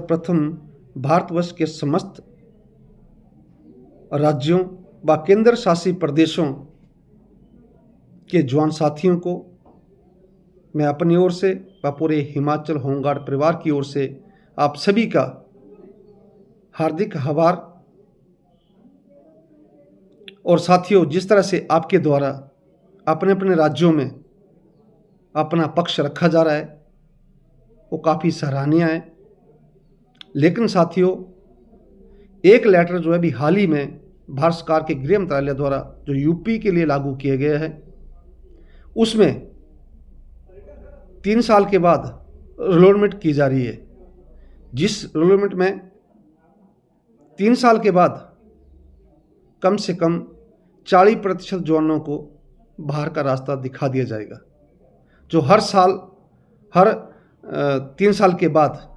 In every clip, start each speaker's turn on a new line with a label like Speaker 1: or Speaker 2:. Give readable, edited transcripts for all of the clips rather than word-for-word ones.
Speaker 1: सर्वप्रथम भारतवर्ष के समस्त राज्यों व केंद्र शासित प्रदेशों के जवान साथियों को मैं अपनी ओर से व पूरे हिमाचल होमगार्ड परिवार की ओर से आप सभी का हार्दिक आभार। और साथियों, जिस तरह से आपके द्वारा अपने अपने राज्यों में अपना पक्ष रखा जा रहा है वो काफ़ी सराहनीय है। लेकिन साथियों, एक लेटर जो है अभी हाल ही में भारत सरकार के गृह मंत्रालय द्वारा जो यूपी के लिए लागू किए गए हैं, उसमें 3 साल के बाद रिलोटमेंट की जा रही है, जिस रिलोटमेंट में 3 साल के बाद कम से कम 40% जवानों को बाहर का रास्ता दिखा दिया जाएगा, जो हर 3 साल के बाद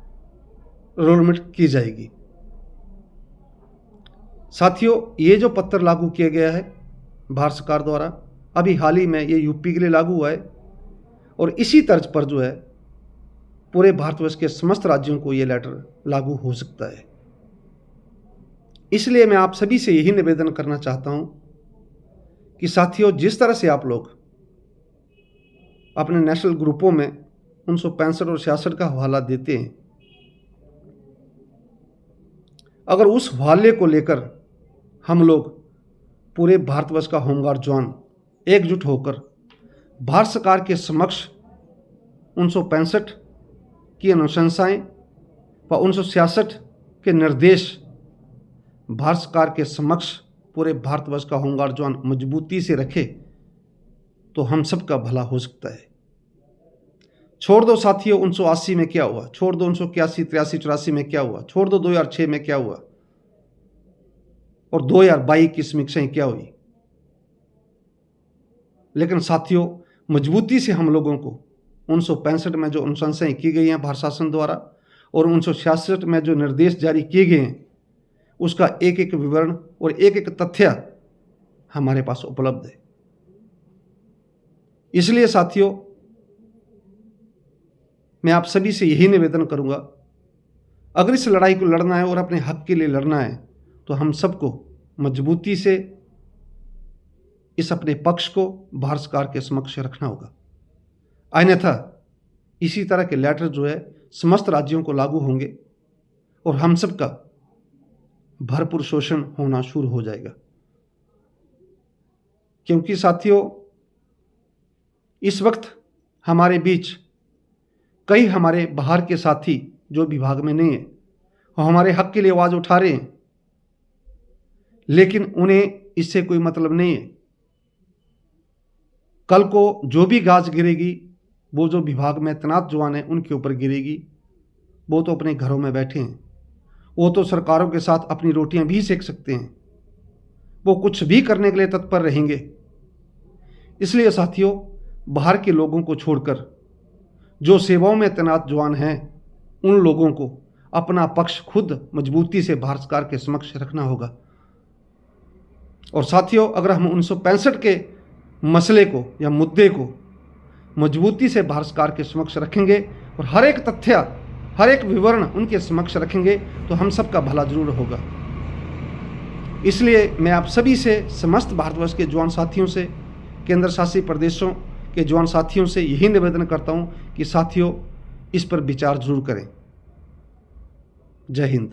Speaker 1: रिलोटमेंट की जाएगी। साथियों, ये जो पत्र लागू किया गया है भारत सरकार द्वारा, अभी हाल ही में ये यूपी के लिए लागू हुआ है और इसी तर्ज पर जो है पूरे भारतवर्ष के समस्त राज्यों को ये लेटर लागू हो सकता है। इसलिए मैं आप सभी से यही निवेदन करना चाहता हूं कि साथियों, जिस तरह से आप लोग अपने नेशनल ग्रुपों में 1965 और 66 का हवाला देते हैं, अगर उस हवाले को लेकर हम लोग पूरे भारतवर्ष का होमगार्ड जवान एकजुट होकर भारत सरकार के समक्ष 1965 की अनुशंसाएं व 1966 के निर्देश भारत सरकार के समक्ष पूरे भारतवर्ष का होमगार्ड जवान मजबूती से रखे तो हम सबका भला हो सकता है। छोड़ दो साथियों 1980 में क्या हुआ, छोड़ दो 1981, 83, 84 में क्या हुआ, छोड़ दो 2006 में क्या हुआ और 2022 की समीक्षाएं क्या हुई। लेकिन साथियों, मजबूती से हम लोगों को 1965 में जो अनुशंसाएं की गई हैं भारत शासन द्वारा और 1966 में जो निर्देश जारी किए गए हैं, उसका एक एक विवरण और एक एक तथ्य हमारे पास उपलब्ध है। इसलिए साथियों, मैं आप सभी से यही निवेदन करूंगा, अगर इस लड़ाई को लड़ना है और अपने हक के लिए लड़ना है तो हम सबको मजबूती से इस अपने पक्ष को भारत सरकार के समक्ष रखना होगा। अन्यथा इसी तरह के लेटर जो है समस्त राज्यों को लागू होंगे और हम सबका भरपूर शोषण होना शुरू हो जाएगा। क्योंकि साथियों, इस वक्त हमारे बीच कई हमारे बाहर के साथी जो विभाग में नहीं है वो हमारे हक के लिए आवाज उठा रहे हैं, लेकिन उन्हें इससे कोई मतलब नहीं है। कल को जो भी गाज गिरेगी वो जो विभाग में तैनात जवान है उनके ऊपर गिरेगी। वो तो अपने घरों में बैठे हैं, वो तो सरकारों के साथ अपनी रोटियां भी सेक सकते हैं, वो कुछ भी करने के लिए तत्पर रहेंगे। इसलिए साथियों, बाहर के लोगों को छोड़कर जो सेवाओं में तैनात जवान हैं उन लोगों को अपना पक्ष खुद मजबूती से भारत सरकार के समक्ष रखना होगा। और साथियों, अगर हम 1965 के मसले को या मुद्दे को मजबूती से भारत सरकार के समक्ष रखेंगे और हर एक तथ्य, हर एक विवरण उनके समक्ष रखेंगे तो हम सबका भला जरूर होगा। इसलिए मैं आप सभी से, समस्त भारतवर्ष के जवान साथियों से, केंद्र शासित प्रदेशों के जवान साथियों से यही निवेदन करता हूं कि साथियों, इस पर विचार जरूर करें। जय हिंद।